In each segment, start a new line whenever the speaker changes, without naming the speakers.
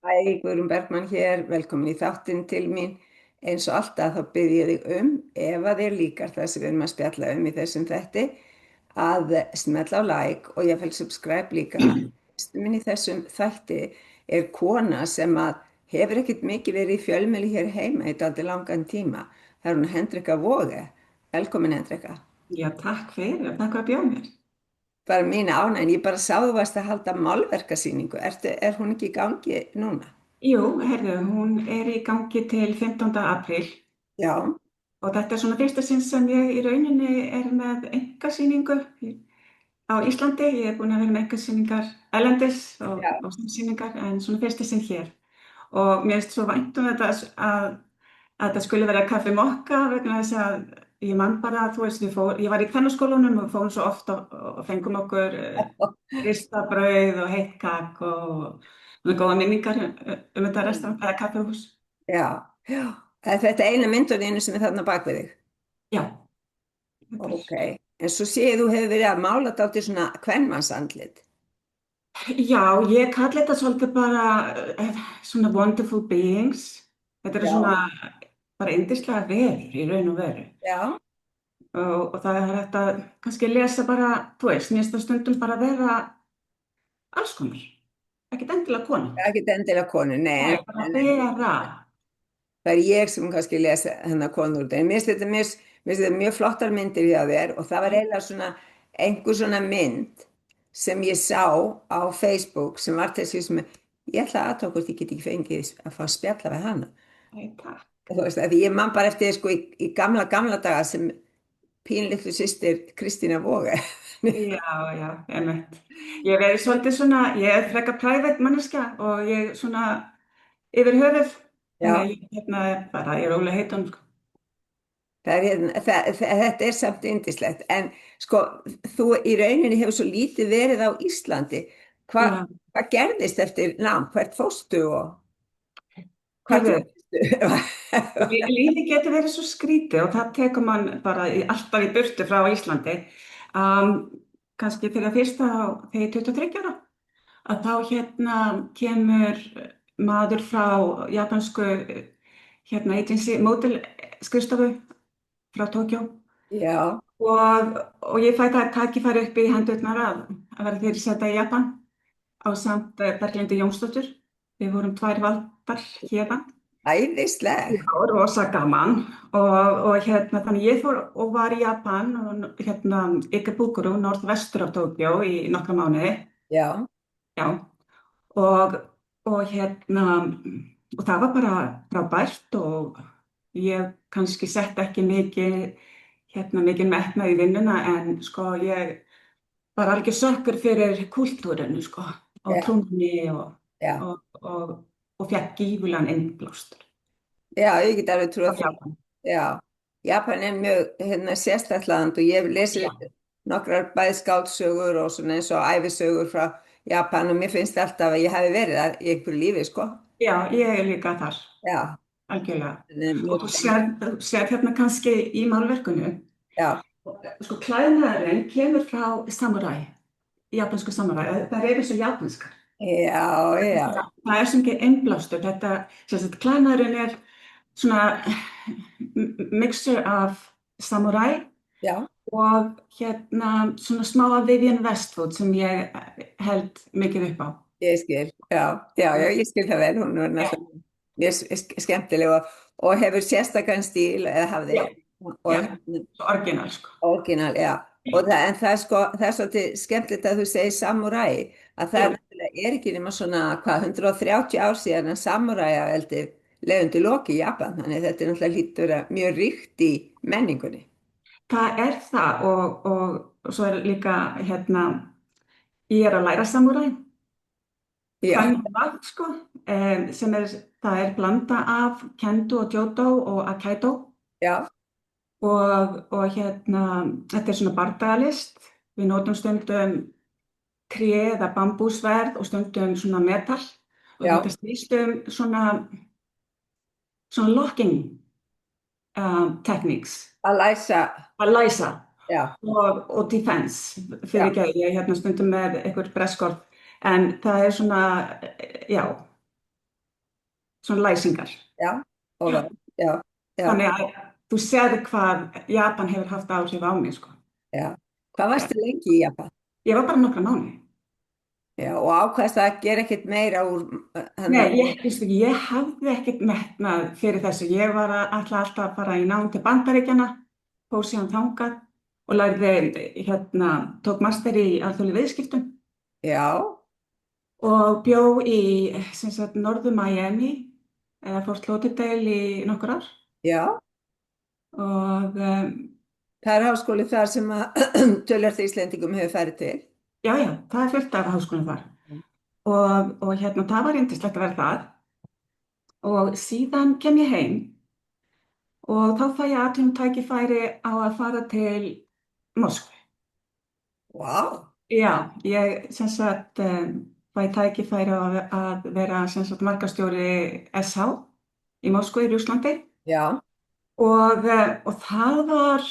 Hæ, Guðrún Bergmann hér, velkomin í þáttinn til mín. Eins og alltaf þá byrð ég þig ef að þér líkar það sem við erum að spjalla í þessum þætti, að smella á like og ég fæl subscribe líka. Gestur minn í þessum þætti er kona sem að hefur ekkert mikið verið í fjölmiðli hér heima í dálítið langan tíma. Það er hún Hendrika Waage. Velkomin Hendrika.
Já, takk fyrir að bjóða mér.
Bara mín ánægn, ég bara sá þú varst að halda málverkasýningu. Er hún ekki í gangi núna?
Jú, heyrðu, hún er í gangi til 15. apríl
Já.
og þetta er svona fyrsta sinn sem ég í rauninni er með einkasýningu á Íslandi. Ég er búin að vera með einkasýningar erlendis og sýningar en svona fyrsta sinn hér. Og mér finnst svo vænt þetta að þetta skulle vera kaffi mokka vegna þess að ég man bara, þú veist, ég var í kvennaskólanum og fórum svo oft og fengum okkur ristabrauð og heitt kakk og með góða minningar þetta restaurant eða kaffihús.
Já, já. Er þetta eina mynduninu sem er þarna bak við þig?
Já, þetta
Ok. En svo sé ég þú hefur verið að mála dálítið svona kvenmannsandlit.
Já, ég kalli þetta svolítið bara svona wonderful beings. Þetta eru
Já.
svona bara yndislega verur í raun og veru.
Já,
Og það er hægt að kannski lesa bara, þú veist, mér finnst það stundum bara vera alls konar, ekkert endilega kona.
það er ekki endilega konu, nei,
Nei, bara vera.
það er ég sem kannski lesa hennar konur út. En mér finnst þetta mjög flottar myndir hjá þér og það var eiginlega svona einhver svona mynd sem ég sá á Facebook sem var þessi sem ég ætla að aðtók hvort ég get ekki fengið að fá að spjalla við hana.
Nei, takk.
Þú veist, að ég man bara eftir sko í gamla daga sem pínlitlu systir Kristína Waage.
Já, já, einmitt. Ég verið svolítið svona, ég er frekar private manneskja og ég svona yfir höfuð,
Já,
þannig að ég hérna bara, ég er ólega heitum, sko.
það er, þetta er samt yndislegt. En sko, þú í rauninni hefur svo lítið verið á Íslandi.
Já,
Hvað gerðist eftir nám? Hvert fórstu og hvað
heyrðu,
dvöldu?
lífið getur verið svo skrítið og það tekur mann bara alltaf í burtu frá Íslandi. Um, Kannski fyrir að fyrsta þegar ég er 23 ára, að þá hérna kemur maður frá japansku agency, model skrifstofu frá Tókjó
Já,
og ég fæ það tækifæri upp í hendurnar að vera þeirri seta í Japan á samt Berglindi Jónsdóttur. Við vorum tvær valdar hérna.
æðisleg.
Já, rosa gaman og hérna þannig ég fór og var í Japan og hérna Ikebukuro, norðvestur af Tókjó í nokkra mánuði.
Já,
Já, og, og hérna og það var bara frábært og ég kannski sett ekki mikið metnað í vinnuna en sko ég var alveg sökkur fyrir kúltúrinu sko og
já,
trúnni
já.
og, og, og fekk gífulegan innblástur
Já, ég get alveg
á
trúið því.
Japan.
Já, Japan er mjög sérstætt land og ég hef
Já,
lesið nokkrar bæði skáldsögur og svona eins og ævisögur frá Japan og mér finnst alltaf að ég hef verið þar í einhverju lífi, sko.
já, ég er líka þar,
Já,
algjörlega.
það er
Og
mjög
þú sér hérna kannski í málverkinu,
Já,
sko klæðnaðurinn kemur frá samuræ, japansku samuræ, það er eins og japanskar.
já, já,
Það er sem ekki innblástur, þetta, sem sagt, klæðnaðurinn er svona mixture af samuræ
já,
og hérna svona smá af Vivienne Westwood sem ég held mikið upp á.
ég skil. Já, ég skil það vel. Hún er
Já,
náttúrulega mjög skemmtileg og hefur sérstakann stíl eða hafði
já,
og
já, svo orginal sko.
orginal, já. En það er sko, það er svolítið skemmtilegt að þú segir samúræ, að það
Já,
er náttúrulega er ekki nema svona, hvað, 130 ár síðan að samúræjaveldi leiðundi loki í Japan, þannig að þetta er náttúrulega hlýtur að vera mjög ríkt í menningunni.
það er það og svo er líka hérna, ég er að læra samúræ,
Já,
kvæntvað sko, sem það er blanda af kendo og jodo og aikido.
já,
Og hérna, þetta er svona bardagalist. Við notum stundum tré eða bambúsverð og stundum svona metal. Og
já,
þetta snýst svona locking techniques.
að læsa,
Að læsa
já,
og defense. Fyrir
já,
ekki að ég er hérna stundum með einhver breskorð. En það er svona, já, svona læsingar.
Já, og
Já.
það, já, já,
Þannig að þú séð hvað Japan hefur haft áhrif á mig, sko.
já. Hvað
Já.
varstu lengi í Japan?
Ég var bara nokkra mánuði.
Já, og ákvaðst að gera ekkert meira úr
Nei,
hennar.
ég hafði ekkert metnað fyrir þessu. Ég var að ætla alltaf að fara í nám til Bandaríkjanna, fór síðan þangað og lærði, tók master í alþjóðlegum viðskiptum
Já,
og bjó í sem sagt, norður Miami eða Fort Lauderdale í nokkur ár.
já.
Og
Það er háskóli þar sem að tölvert Íslendingum hefur farið til.
já, já, það er fullt af háskólum þar. Og það var yndislegt að vera það. Og síðan kem ég heim og þá fæ ég atvinnutækifæri á að fara til Moskvu.
Vá,
Já, ég sem sagt fæ tækifæri á að vera sem sagt markaðsstjóri SH í Moskvu í Rússlandi
já,
og það var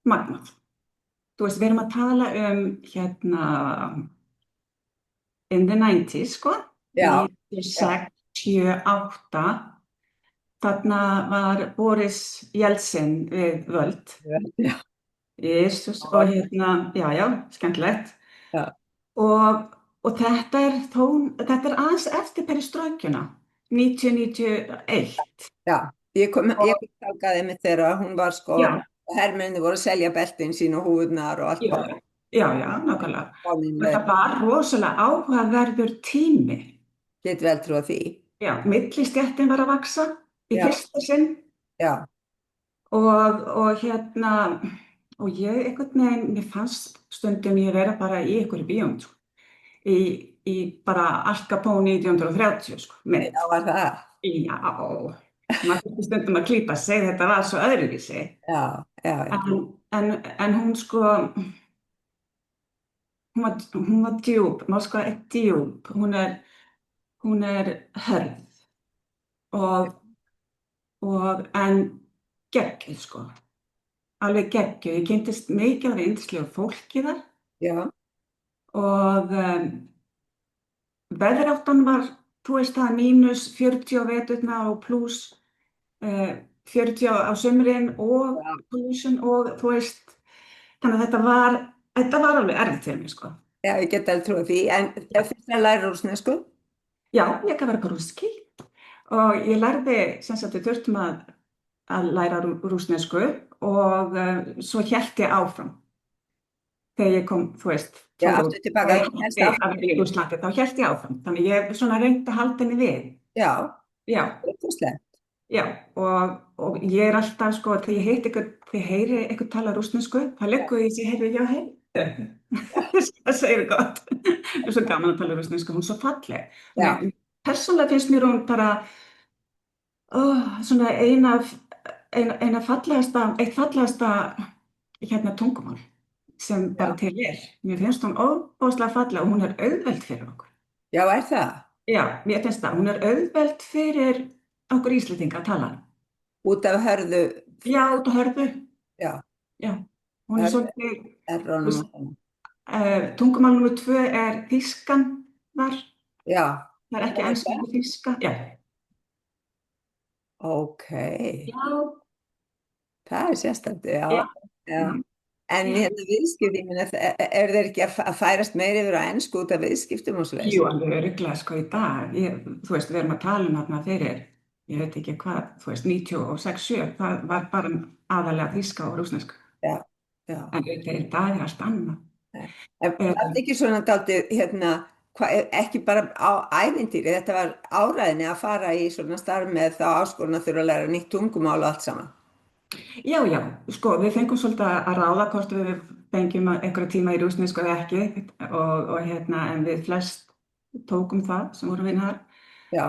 magnað. Þú veist, við erum að tala in the 90s, sko,
já,
96, 7, 8. Þarna var Boris Jeltsin við völd.
já, já,
Jesús, og já, já, skemmtilegt.
já,
Og, og þetta er aðeins eftir perestraukjuna, 1991.
já. Ég kom
Og,
þangað einmitt þegar hún var sko,
já,
hermenni voru að selja beltin sín og húðnar og allt
já, já, já, nákvæmlega. Þetta
það.
var rosalega áhugaverður tími.
Get vel trúa því.
Já, millistéttin var að vaxa í
Já,
fyrsta sinn
já,
og og ég einhvern veginn, mér fannst stundum ég vera bara í einhverju bíómynd, sko. Í bara Al Capone 1930, sko, mynd.
já, var það.
Já, maður þurfti stundum að klípa sig, þetta var svo öðruvísi.
Já, já, já,
En hún sko, hún var djúp, Moskva er djúp, hún er hörð en geggjuð, sko, alveg geggjuð. Ég kynntist mikið af yndislegu fólki þar
já,
og veðráttan var, þú veist það, -40 á veturna og pluss 40 á sumrin og
já,
pollution og þú veist, þannig að þetta var alveg erfitt fyrir mig, sko.
já, ég get vel trúa því. En
Já,
fyrst að læra rússnesku?
já, ég kann vera rússki og ég lærði, sem sagt, við þurftum að læra rússnesku og svo hélt ég áfram. Þegar ég kom, þú veist,
Já,
fór
aftur tilbaka,
og
helst
hætti
aftur.
að vera í Rússlandi, þá hélt ég áfram. Þannig ég svona reyndi að halda henni við.
Já,
Já,
ykkurslegt.
já, og ég er alltaf, sko, þegar ég heyri eitthvað tala rússnesku, það liggur í sig, heyrðu, já, heyrðu. Það segir gott. Það er svo gaman að tala rússnesku, hún er svo falleg.
Já,
Persónulega finnst mér hún bara, svona eitt fallegasta tungumál sem bara
já,
til er. Mér finnst hún ofboðslega falleg og hún er auðveld fyrir okkur.
já, er það?
Já, mér finnst það. Hún er auðveld fyrir okkur Íslendinga að tala.
Út af hörðu,
Já, út á hörðu.
já,
Já, hún er
hörðu
svolítið,
errónum og svona.
tungumál nummer 2 er þýskan þar.
Já,
Það er ekki
er
enska,
það?
heldur þýska. Já.
Ok,
Já,
það er sérstætt, já,
já.
já.
Mm,
En
já.
hérna viðskipti, ég meina, er þeir ekki að færast meira yfir á ensku út af viðskiptum og svo
Jú, alveg örugglega, sko, í dag. Þú veist, við erum að tala þarna fyrir, ég veit ekki hvað, þú veist, 96, 7, það var bara aðalega þýska og rússneska.
Já, já.
En auðvitað í dag er allt annað.
En var þetta ekki svona dálítið, hérna, ekki bara á ævintýri, þetta var áræðinni að fara í svona starf með þá áskorun að þurfa að læra nýtt tungumál og allt saman.
Já, já, sko, við fengum svolítið að ráða hvort við fengjum einhverja tíma í rússnesku eða ekki en við flest tókum það sem voru að vinna þar.
Já,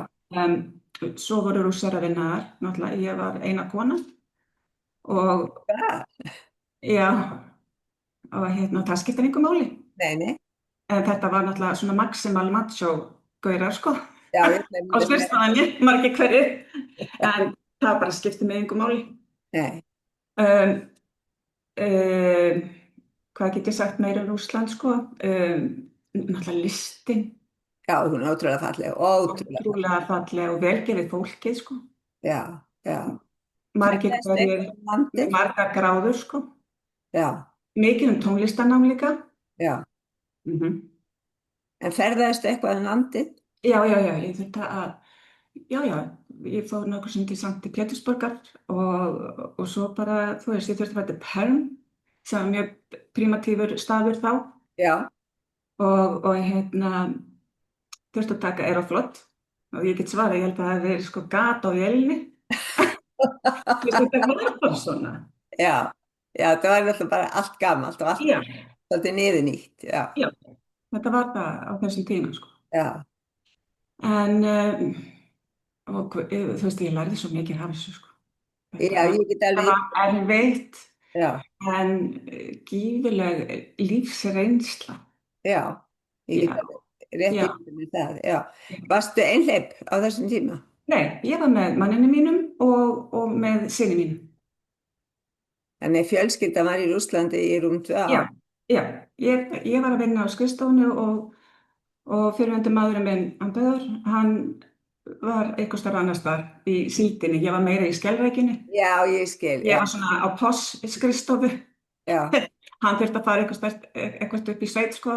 Svo voru rússar að vinna þar, náttúrulega, ég var eina kona og
það,
já, og það skiptir engu máli.
nei, nei,
En þetta var náttúrulega svona maximal macho gaurar, sko,
já,
á skrifstofunni, margir hverjir, en það bara skiptir mig engu máli.
nei,
Um, hvað get ég sagt meira um Rússland, sko? Náttúrulega listin.
Já, hún er ótrúlega falleg, ótrúlega falleg.
Ótrúlega falleg og velgerið fólkið, sko.
Já, já.
Margir
Ferðaðistu
hverjir
eitthvað um
með
landið?
margar gráður, sko.
Já,
Mikið um tónlistarnám líka.
já.
Mhm.
En ferðaðistu eitthvað um landið?
Já, já, já, ég þurfti að, já, já, ég fór nokkuð sem til Sankti Pétursborgar og svo bara, þú veist, ég þurfti að fara til Perm, sem var mjög primatífur staður þá
Já.
og þurfti að taka Aeroflot og ég get svarað, ég held að það hefði verið sko gat á vélinni, þú veist, þetta var bara svona.
Já, já, það var náttúrulega bara allt gamalt og allt
Já,
svolítið niðurnítt. Já,
já, þetta var það á þessum tíma, sko.
já,
En, þú veist, ég lærði svo mikið af þessu, sko.
já, ég get
Þetta
alveg,
var erfitt.
já,
En gífurleg lífsreynsla.
já, ég get
Já,
alveg rétt
já.
ímyndað mér það, já. Varstu einhleyp á þessum tíma?
Nei, ég var með manninu mínum og með syni mínum.
Þannig fjölskyldan var í Rússlandi í rúm 2 ár.
Já, já. Ég var að vinna á skrifstofunu og fyrrverandi maðurinn minn, hann Böður, hann var eitthvað starf annars þar í síldinni. Ég var meira í Skelrækjunni.
Já, ég skil,
Ég
já,
var svona á POS skrifstofu.
já,
Hann þurfti að fara eitthvað upp í sveit sko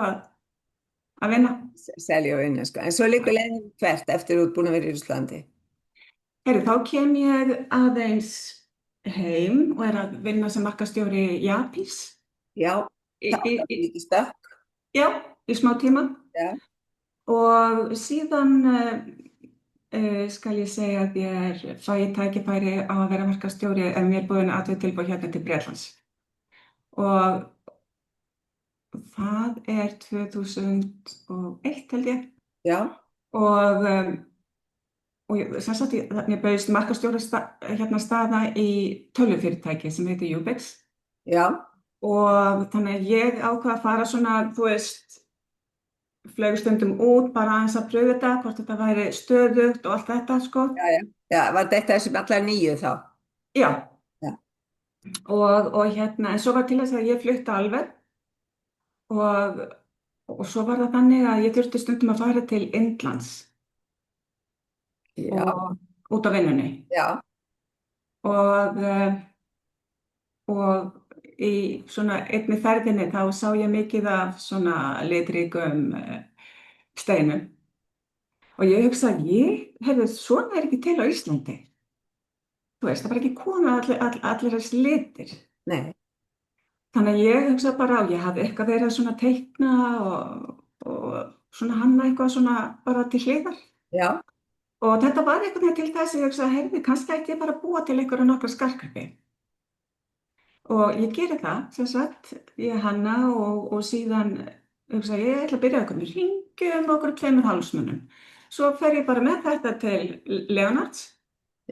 að vinna.
selja og vinna, sko. En svo líka leiðin hvert eftir þú ert búin að vera í Rússlandi.
Herri, þá kem ég aðeins heim og er að vinna sem markastjóri Japís.
Já,
Í,
það
í,
var
í,
mikið stökk.
já, í smá tíma.
Já,
Og síðan skal ég segja að ég fæ tækifæri á að vera markastjóri ef mér er búin aðtöð tilbúið hérna til Bretlands. Og það er 2001 held ég.
já,
Og, sem sagt, ég bauðst markastjóra staða í tölvufyrirtæki sem heitir Ubex.
já,
Og þannig að ég ákvað að fara svona, þú veist, flaug stundum út bara aðeins að pröfu þetta, hvort þetta væri stöðugt og allt þetta, sko.
já, já. Já, var þetta þessum allar 9 þá?
Já,
Já,
og en svo var til þess að ég flutti alveg og, og svo var það þannig að ég þurfti stundum að fara til Indlands
já,
og út á vinnunni.
já,
Og, og í svona einni ferðinni þá sá ég mikið af svona litríkum steinum. Og ég hugsa, heyrðu, svona er ekki til á Íslandi. Þú veist, það var ekki komið allir þessi litir.
nei,
Þannig að ég hugsa bara ég hafði eitthvað verið að svona teikna og svona hanna eitthvað svona bara til hliðar.
já,
Og þetta var einhvern veginn til þess að ég hugsa, heyrðu, kannski ætti ég bara að búa til einhverja nokkra skartgripi. Og ég geri það, sem sagt, ég hanna og síðan hugsa ég ætla að byrja eitthvað með hringjum og okkur 2 hálsmunum. Svo fer ég bara með þetta til Leonards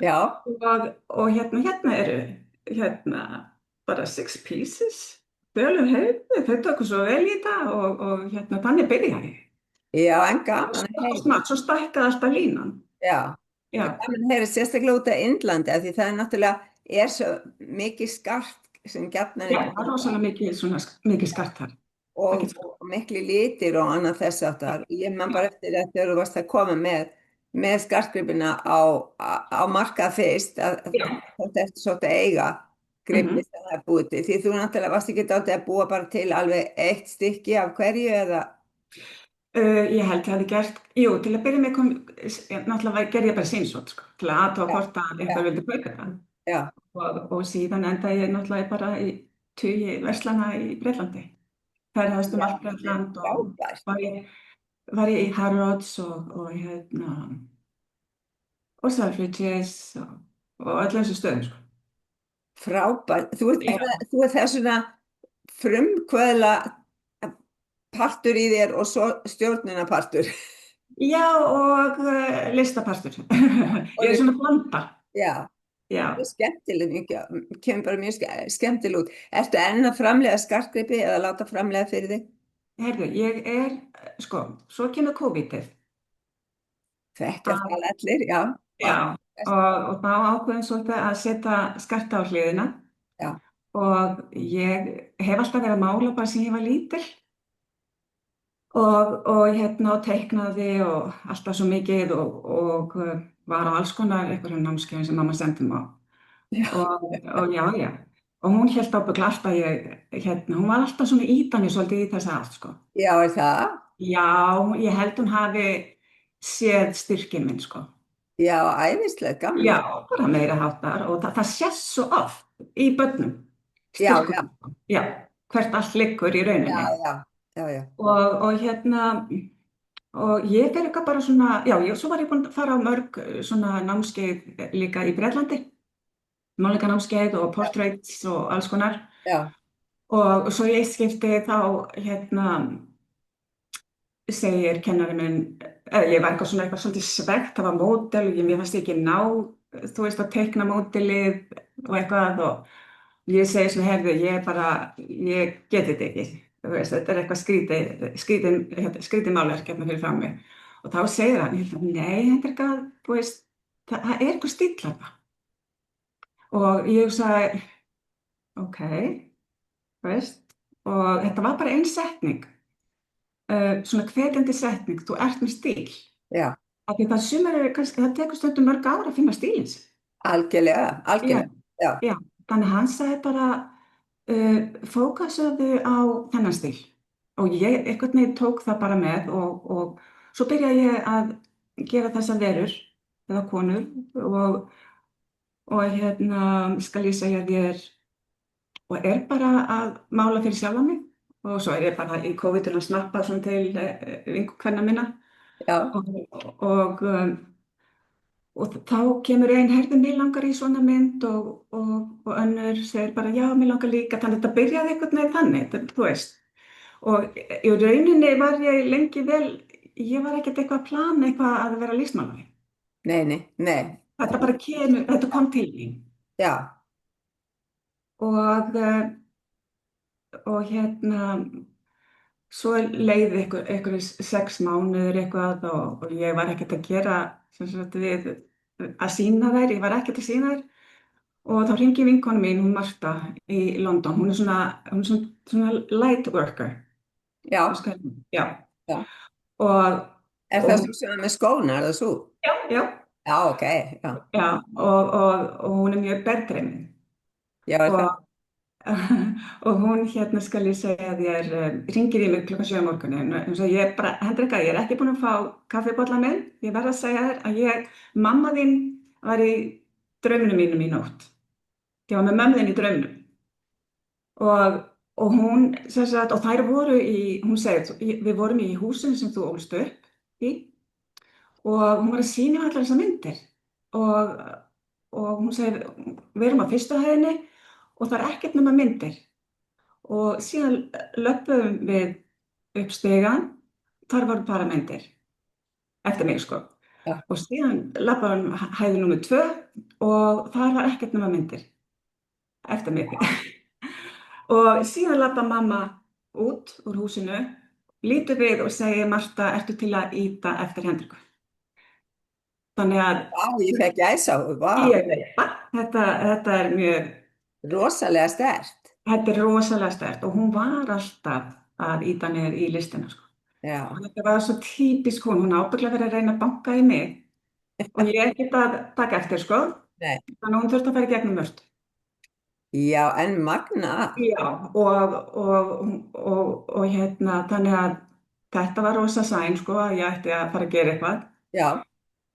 já,
og hérna eru bara 6 pieces. Bölum heyrðu, þau tóku svo vel í þetta og þannig byrjaði ég.
já, en gaman að heyra.
Svo stækkaði alltaf línan.
Já,
Já,
gaman að heyra sérstaklega út af Indlandi af því það er náttúrulega svo mikið skart sem gjarnan
já, það var rosalega mikið skart þar.
og miklu litir og annað þess aftar. Ég man bara eftir að þegar þú varst að koma með skartgripina á markað fyrst að
Já.
þetta eftir svolítið að eiga gripið sem það er búið til. Því þú náttúrulega varst ekki dálítið að búa bara til alveg 1 stykki af hverju eða?
Ég held ég hefði gert, til að byrja með náttúrulega gerði ég bara símsótt, sko, til að aðtóa hvort að eitthvað vildi kaupa það.
Já,
Og síðan endaði ég náttúrulega bara í tugi verslana í Bretlandi. Ferðaðist um allt Bretland og
frábært.
var ég í Harrods og Selfridges og öll þessu stöðum, sko.
Frábært. Þú
Já.
ert það svona frumkvöðla partur í þér og svo stjórnunarpartur.
Já, og listapartur. Ég er svona blanda.
Já,
Já.
það er skemmtileg, kemur bara mjög skemmtileg út. Ertu enn að framleiða skartgripi eða láta framleiða fyrir þig?
Heyrðu, ég er, sko, svo kemur COVID-ið.
Þekkja það allir, já.
Já, og þá ákveðum svolítið að setja skarta á hliðina.
Já.
Og ég hef alltaf verið að mála bara sem ég var lítil. og teiknaði og alltaf svo mikið og var á alls konar einhverjum námskeiðum sem mamma sendi mig á.
Já,
Og já, já. Og hún hélt ábyggla alltaf hún var alltaf svona ítan í svolítið í þessa allt, sko.
já, er það?
Já, ég held hún hafi séð styrkinn minn, sko.
Já, æðislega gaman.
Já, bara meira háttar og það sést svo oft í börnum,
Já, já,
styrkur, já, hvert allt liggur í
já,
rauninni.
já, já, já.
Og ég fer eitthvað bara svona, já, svo var ég búin að fara á mörg svona námskeið líka í Bretlandi, málningarnámskeið og portraits og alls konar.
Já,
Og svo í eitt skipti þá, segir kennari minn, ég var eitthvað svolítið svekkt, það var módel og mér fannst ég ekki ná, þú veist, að teikna módelið og eitthvað og ég segi svona, herðu, ég geti þetta ekki, þú veist, þetta er eitthvað skrítið málverk hérna fyrir frá mig. Og þá segir hann, nei, þetta er eitthvað, þú veist, það er eitthvað stíll þarna. Og ég sagði, ok, þú veist, og þetta var bara ein setning. Svona hvetjandi setning, þú ert með stíl.
já,
Af því það sumar eru kannski, það tekur stundum mörg ára að finna stílins.
algjörlega,
Já,
algjörlega. Já,
já. Þannig hann sagði bara, fókusaðu á þennan stíl. Og ég einhvern veginn tók það bara með og svo byrjaði ég að gera þessar verur eða konur og skal ég segja þér og er bara að mála fyrir sjálfa mig og svo er ég bara í COVID að snappa svona til vinkukvenna minna
já,
og þá kemur ein, heyrðu, mig langar í svona mynd og önnur segir bara já, mig langar líka, þannig að þetta byrjaði einhvern veginn þannig, þú veist. Og í rauninni var ég lengi vel, ég var ekkert eitthvað að plana eitthvað að vera listmálari.
nei, nei, nei,
Þetta bara kemur, þetta kom til mín.
já,
Og, og svo leið einhverjum 6 mánuður eitthvað og ég var ekkert að gera sem sagt, við að sýna þær, ég var ekkert að sýna þær og þá hringi vinkonu mín, hún Marta í London, hún er svona light worker,
já,
já,
já.
og,
Er
og
það svo sem er með skóna, er það svo?
já, já,
Já, ok, já,
já, og hún er mjög bergdreimin
já, er það?
og og hún skal ég segja þér hringir í mig klukkan 7 á morgunin eins og ég bara, Hendrika, ég er ekki búin að fá kaffibolla minn, ég verð að segja þér að mamma þín var í draumnum mínum í nótt, ég var með mömmu þín í draumnum og hún sagt, og þær voru hún segir, við vorum í húsinu sem þú ólst upp í og hún var að sýna allar þessar myndir og hún segir, við erum á fyrstu hæðinni og það er ekkert nema myndir og síðan löpum við upp stigann, þar voru bara myndir eftir mig sko
Já,
og síðan labbaðum hæði númer 2 og þar var ekkert nema myndir eftir mig og síðan labba mamma út úr húsinu, lítur við og segir, Marta, ertu til að ýta eftir Hendriku? Þannig að
vá, ég fekk gæsahúð, vá,
ég veit það, þetta er mjög
rosalega sterkt.
Þetta er rosalega sterkt og hún var alltaf að ýta niður í listina sko.
Já,
Og þetta var svo típisk hún ábyggilega verið að reyna að banka í mig og ég get að taka eftir sko,
nei,
þannig að hún þurfti að fara í gegnum mörgt.
já, en magnað.
Já, og þannig að þetta var rosa sæn sko að ég ætti að fara að gera eitthvað
Já,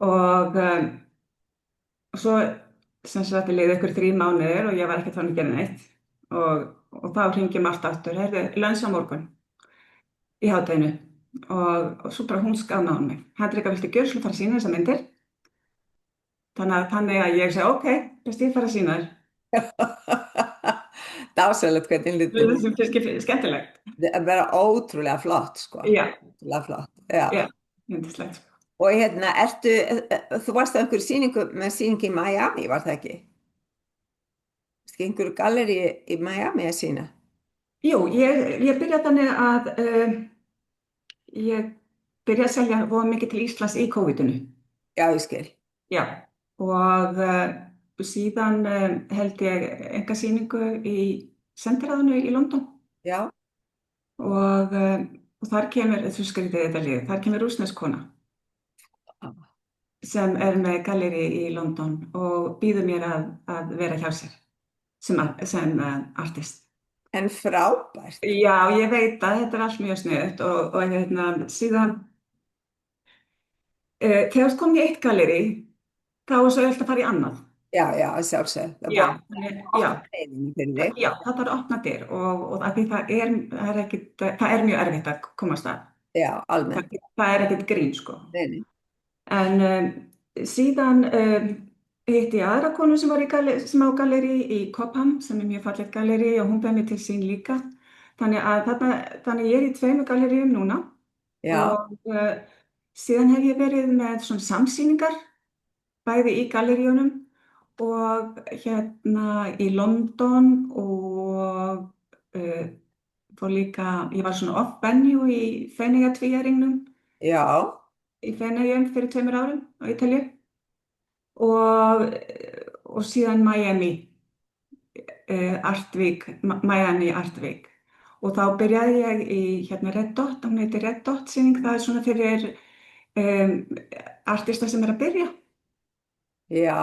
og svo sem sagt liði ykkur 3 mánuðir og ég var ekkert þannig að gera neitt og þá hringi Marta aftur, heyrðu, lönns á morgun í hádeginu og svo bara hún skánaði á mig. Hendrika, viltu gjöra svo fara að sýna þessar myndir? Þannig að ég segi, ok, best ég fara að sýna þér.
dásalegt hvernig
Það
litur.
er sem finnst skemmtilegt.
Það er bara ótrúlega flott, sko.
Já,
Ótrúlega flott, já.
já, yndislegt sko.
Og þú varst á einhverju sýningu með sýningu í Miami, var það ekki? Varstu ekki einhverju galleri í Miami að sýna?
Jú, ég byrjaði þannig að ég byrjaði að selja voða mikið til Íslands í COVID-inu.
Já, ég skil.
Já, og síðan held ég enga sýningu í sendiráðinu í London
Já,
og og þar kemur, þú skrítið þetta lið, þar kemur rússnesk kona sem er með galleri í London og býður mér að vera hjá sér sem artist.
En frábært.
Já, ég veit að þetta er allt mjög sniðugt og hérna, síðan þegar þú komið í eitt galleri, þá er svo öll að fara í annað.
Já, já, sjálfsög. Það
Já, já,
opna leiðinni fyrir þig.
já, það þarf að opna dyr og af því það er mjög erfitt að komast að.
Já, almennt.
Það er ekkert grín, sko.
Nei, nei.
En síðan hitti ég aðra konu sem var í smá galleri í Cobham, sem er mjög fallegt galleri og hún bæði mig til sín líka. Þannig ég er í 2 galleríum núna
Já,
og síðan hef ég verið með svona samsýningar, bæði í galleríunum og hérna í London og fór líka, ég var svona off-venue í Feneyjatvíæringnum
já,
í Feneyjum fyrir 2 árum á Ítalíu og, og síðan Miami, Miami Art Week. Og þá byrjaði ég í hérna Red Dot, hún heitir Red Dot sýning, það er svona fyrir artista sem er að byrja.
já,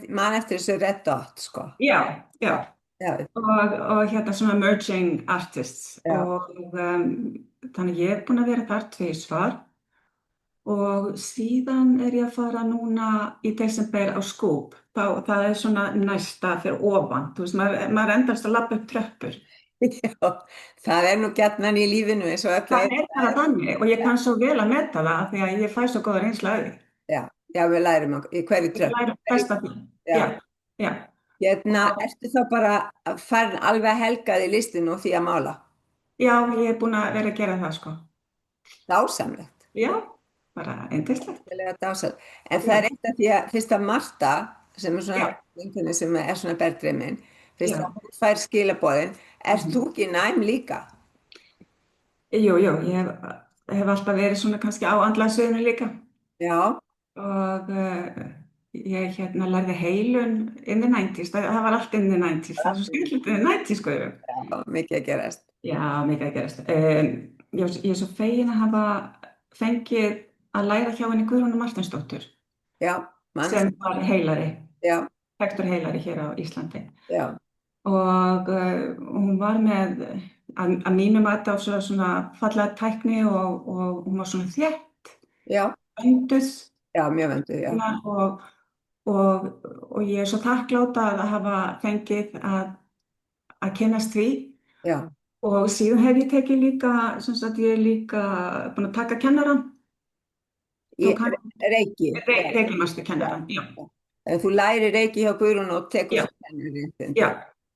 man eftir þessu Red Dot, sko.
Já, já.
Já,
Og hérna svona emerging artists
Já.
og þannig ég er búin að vera þar 2 svar og síðan er ég að fara núna í desember á Scoop. Það er svona næsta fyrir ofan, þú veist, maður endast að labba upp tröppur.
já, það er nú gjarnan í lífinu eins og
Það
öllu.
er bara þannig og ég kann svo vel að meta það af því að ég fæ svo góða reynslu af því.
Já, já, við lærum í hverju
Ég
tröpp.
læri best af því.
Já.
Já, já.
Hérna, ertu þá bara farin alveg að helga þig listinu og því að mála?
Já, ég er búin að vera að gera það, sko.
Dásamlegt.
Já, bara yndislegt.
Dásamlegt. En það er eitt af því að fyrst að Marta, sem er svona vinkona sem er svona bergdreimin, fyrst
Já.
að hún fær skilaboðin, ert þú ekki næm líka?
Jú, ég hef alltaf verið svona kannski á andlasviðinu líka
Já,
og ég hérna lærði heilun in the 90s, það var allt in the 90s, það er svo skemmtilegt in the 90s, sko.
já, mikið að gerast.
Já, mikið að gerast. Ég er svo fegin að hafa fengið að læra hjá henni Guðrúnu Marteinsdóttur
Já, mann.
sem var heilari,
Já,
þekktur heilari hér á Íslandi.
já,
Og hún var með að mínu mati á svona fallega tækni og hún var svona þétt,
já,
vönduð
já, mjög vönduð, já.
og ég er svo þakklát að hafa fengið að kynnast því.
Já,
Og síðan hef ég tekið líka, sem sagt ég er líka búin að taka kennarann.
Reiki.
Reikimaster kennarann, já.
Þú lærir reiki hjá Guðrún og tekur
Já.
svo kennarinn.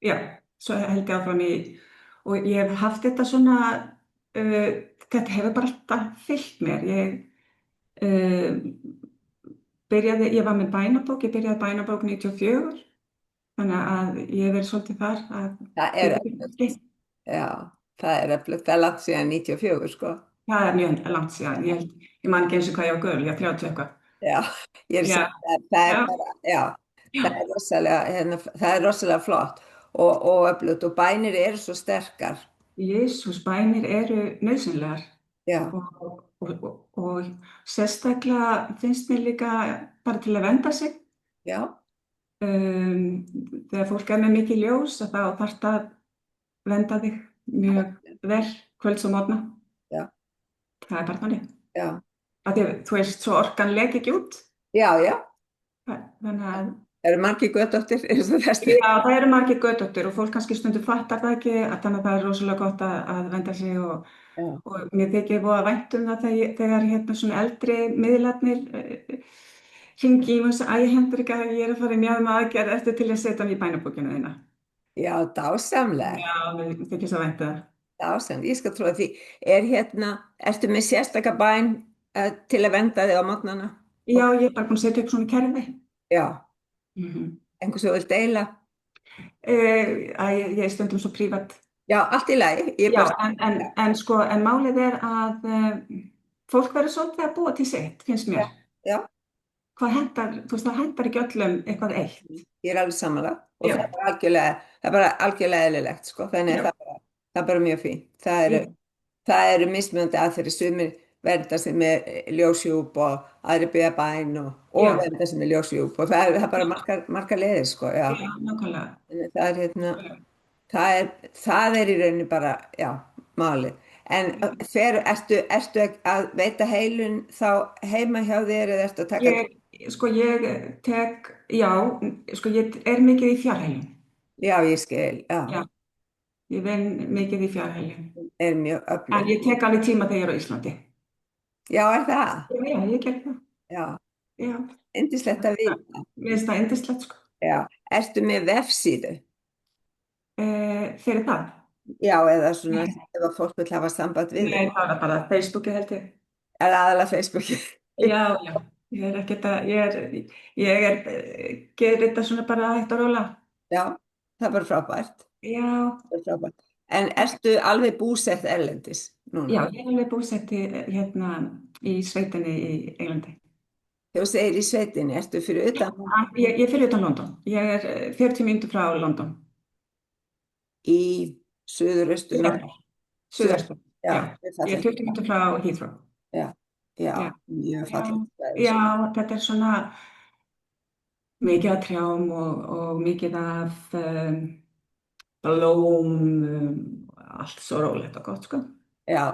Já, svo held ég áfram og ég hef haft þetta svona, þetta hefur bara alltaf fylgt mér. Ég var með bænabók, ég byrjaði bænabók 94, þannig að ég hef verið svolítið þar að
Það er öflugt. Já, það er öflugt. Það er langt síðan 94, sko.
Það er mjög langt síðan, ég man ekki eins og hvað ég var gömul, ég var 30 eitthvað.
Já, ég er að segja það er bara, já, það er rosalega flott og öflugt og bænir eru svo sterkar.
Jesús, bænir eru nauðsynlegar.
Já,
og sérstaklega finnst mér líka bara til að vernda sig.
já,
Þegar fólk er með mikið ljós þá þarf það að vernda þig mjög vel kvölds og morgna.
Já.
Það er bara þannig.
já,
Af því að þú veist, svo orkan leki ekki út.
já, já.
Þannig að
Það eru margir götóttir eins og þessi.
já, það eru margir götóttir og fólk kannski stundum fattar það ekki, þannig að það er rosalega gott að vernda sig
Já.
og mér þykir voða vænt um það þegar hérna svona eldri miðlarnir hringi í mig og segja, æ, hendur ekki að ég er að fara í mjög aðgerð eftir til að setja mig í bænabókina þína.
Já, dásamlega.
Já, mér þykir svo vænt um það.
Dásamlega, ég skal trúa því. Ertu með sérstaka bæn til að vernda þig á morgnana?
Já, ég er bara búin að setja upp svona kerfi.
Já. Einhvers sem þú vilt deila?
Ég er stundum svo prívat.
Já, allt í lagi.
Já, en málið er að fólk verður svolítið að búa til sitt, finnst mér.
Já.
Hvað hentar, þú veist, það hentar ekki öllum eitthvað eitt.
Ég er alveg sammála og
Já.
það er bara algjörlega eðlilegt, sko. Þannig
Já.
það er bara mjög fínt. Það eru það eru mismunandi aðferðir, sumir vernda sig með ljósjúp og aðri byggja bæn og
Já,
vernda sig með ljósjúp og það er bara margar leiðir, sko, já.
já, nákvæmlega.
En það er það er í rauninni bara, já, málið. En ertu að veita heilun þá heima hjá þér eða ertu að taka til?
Ég tek, já, ég er mikið í fjarheilun.
Já, ég skil, já,
Já, ég vinn mikið í fjarheilun.
er mjög
En
öflug.
ég tek alveg tíma þegar ég er á Íslandi.
Já, er það?
Já, ég ger það.
Já,
Já,
yndislegt að vita.
mér finnst það yndislegt, sko.
Já, ertu með vefsíðu?
Fyrir það?
Já, eða svona
Nei,
ef að fólk vil hafa samband við þig.
nei, það er bara Facebooki held ég.
Er aðalega Facebooki?
Já, já, ég er ekkert að, gerir þetta svona bara hægt og róla.
Já, það er bara frábært.
Já,
Það er frábært. En ertu alveg búsett erlendis
já,
núna?
ég er alveg búsett hérna í sveitinni í Englandi.
Þegar þú segir í sveitinni, ertu fyrir utan
Ég fer utan London. Ég er 40 mínútur frá London.
í suðuraustu,
Suðvestur.
suður,
Suðvestur,
já,
já.
það er
Ég er
fallegt.
20 mínútur frá Heathrow.
Já, já,
Já,
mjög
já,
fallegt.
já, þetta er svona mikið af trjám og mikið af blóm, allt svo rólegt og gott, sko.
Já,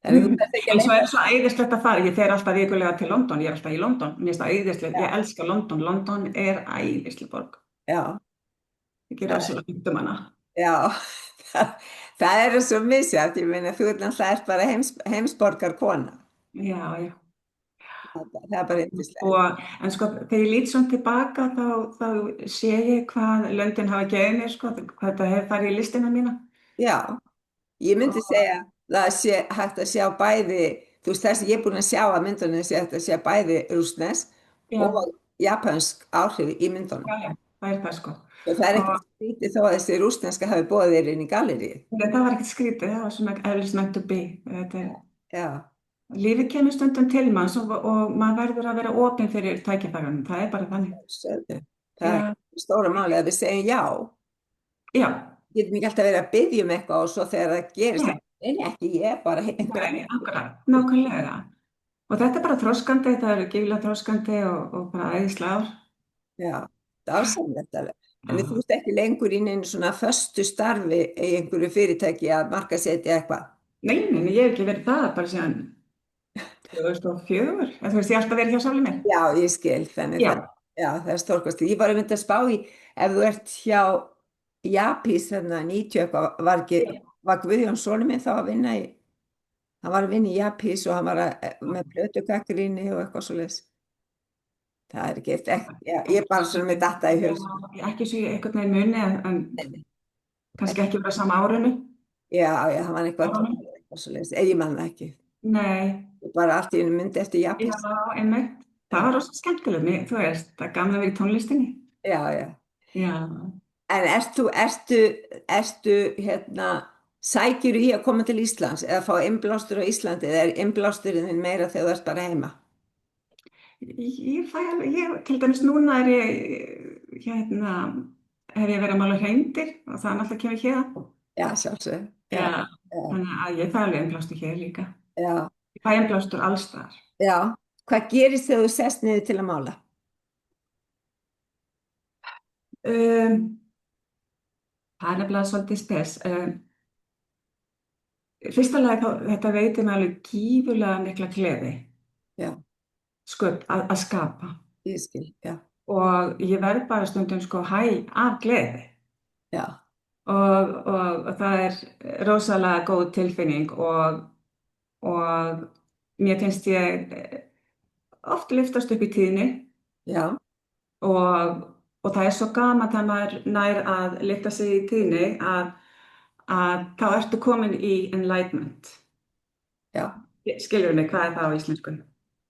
þannig þú þarft ekki að
En svo
leita.
er svo æðislegt að fara. Ég fer alltaf vikulega til London. Ég er alltaf í London. Mér finnst það æðislegt.
Já,
Ég elska London. London er æðisleg borg.
já,
Ég ger rosalega fínt um hana.
já. Það er svo misjæft, ég meina þú náttúrulega ert bara heimsborgar kona.
Já, já.
Það er bara yndislegt.
En sko, þegar ég lít svona tilbaka þá sé ég hvað löndin hafa gefið mér, sko, hvað þetta hefur farið í listina mína.
Já, ég myndi
Og,
segja það sé hægt að sjá bæði, þú veist það sem ég er búin að sjá að myndunum sé hægt að sjá bæði rússnesk og
já,
japansk áhrif í myndunum.
já, já, það er það, sko.
Og það er
Og
ekkert skrítið þó að þessi rússneska hafi boðið þér inn í galleríið.
það var ekkert skrítið, það var svona eðlis meant to be.
Já,
Lífið kemur stundum til manns og maður verður að vera opinn fyrir tækifærunum. Það er bara þannig.
sögðu. Það
Já,
er stóra máli að við segjum já.
já,
Getum ekki alltaf verið að biðja um eitthvað og svo þegar það gerist,
nei,
nei, ekki ég, bara einhver
nei, akkurat, nákvæmlega. Og þetta er bara þroskandi, það eru gíflega þroskandi og bara æðislega ár.
Já, það er ásamlegt alveg. En þú
Já.
ert ekki lengur í neinu svona föstu starfi í einhverju fyrirtæki að markasetja eitthvað.
Nei, ég hef ekki verið það bara síðan 2004. Þú veist, ég hef alltaf verið hjá sálinni mér.
Já, ég skil, þannig
Já,
já, það er stórkostið. Ég var einmitt að spá í, ef þú ert hjá Japís, þannig að 90 eitthvað, var Guðjón sonur minn þá að vinna hann var að vinna í Japís og hann var með plötugagnrýni og eitthvað svoleiðis. Það er ekki, já, ég er bara svona með datta í hug.
ekki svo ég einhvern veginn muni, en kannski ekki bara sama árinu.
Já, já, hann var eitthvað,
Árunum.
eitthvað svoleiðis, ég man það ekki.
Nei,
Bara allt í einu myndi eftir
já,
Japís.
einmitt. Það var rosa skemmtileg, þú veist, það er gaman að vera í tónlistinni.
Já, já.
Já.
En ertu hérna, sækir í að koma til Íslands eða fá innblástur á Íslandi eða er innblásturinn þinn meira þegar þú ert bara heima?
Ég fæ alveg, til dæmis núna hérna, hef ég verið að mála hreindýr og það náttúrulega kemur hér.
Já, sjálfsög. Já,
Já,
já,
þannig að ég fæ alveg innblástur hér líka.
já,
Ég fæ innblástur alls staðar.
já. Hvað gerist þegar þú sest niður til að mála?
Um, það er nefnilega svolítið spes. Fyrsta lagi þetta veitir mig alveg gífurlega mikla gleði,
Já,
að skapa.
ég skil, já,
Og ég verð bara stundum hæ af gleði.
já,
Og það er rosalega góð tilfinning og mér finnst ég oft lyftast upp í tíðni
já,
og það er svo gaman þegar maður nær að lyfta sig í tíðni að þá ertu komin í enlightenment.
já.
Skilur mig, hvað er það á íslensku?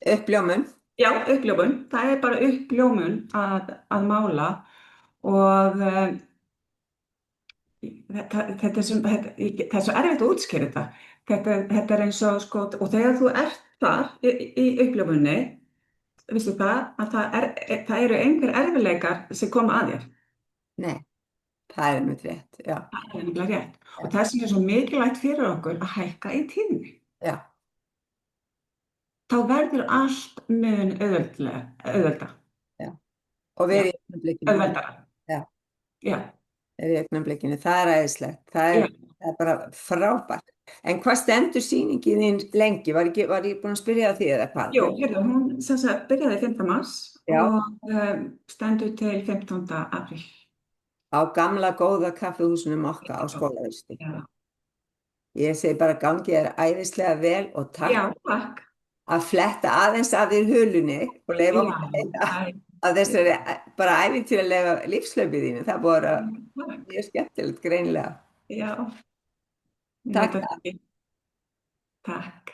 Uppljómun.
Já, uppljómun. Það er bara uppljómun að mála og það er svo erfitt að útskýra þetta. Þetta er eins og, og þegar þú ert þar í uppljómunni, veistu það, að það eru einhver erfiðleikar sem koma að þér.
Nei, það er einmitt rétt, já,
Það er nefnilega rétt. Og
já,
þess vegna er svo mikilvægt fyrir okkur að hækka í tíðni.
já,
Þá verður allt mun auðvelda,
já. Og
já,
verið í augnablikinu,
auðveldara.
já,
Já,
verið í augnablikinu, það er æðislegt,
já.
það er bara frábært. En hvað stendur sýningin þín lengi? Var ég búin að spyrja því eða hvað?
Jú, hérna, hún sem sagt byrjaði 5. mars
Já,
og stendur til 15. apríl.
á gamla góða kaffihúsinu Mokka á Skólavörstu.
Já,
Ég segi bara gangi þér æðislega vel og takk
já, takk.
að fletta aðeins af þér hulunni og leifa
Já,
okkur að heyra
æ,
að þessari bara æfintýralega lífslaupi þínu. Það búið að vera
takk.
mjög skemmtilegt greinilega.
Já, ég veit
Takk.
ekki. Takk.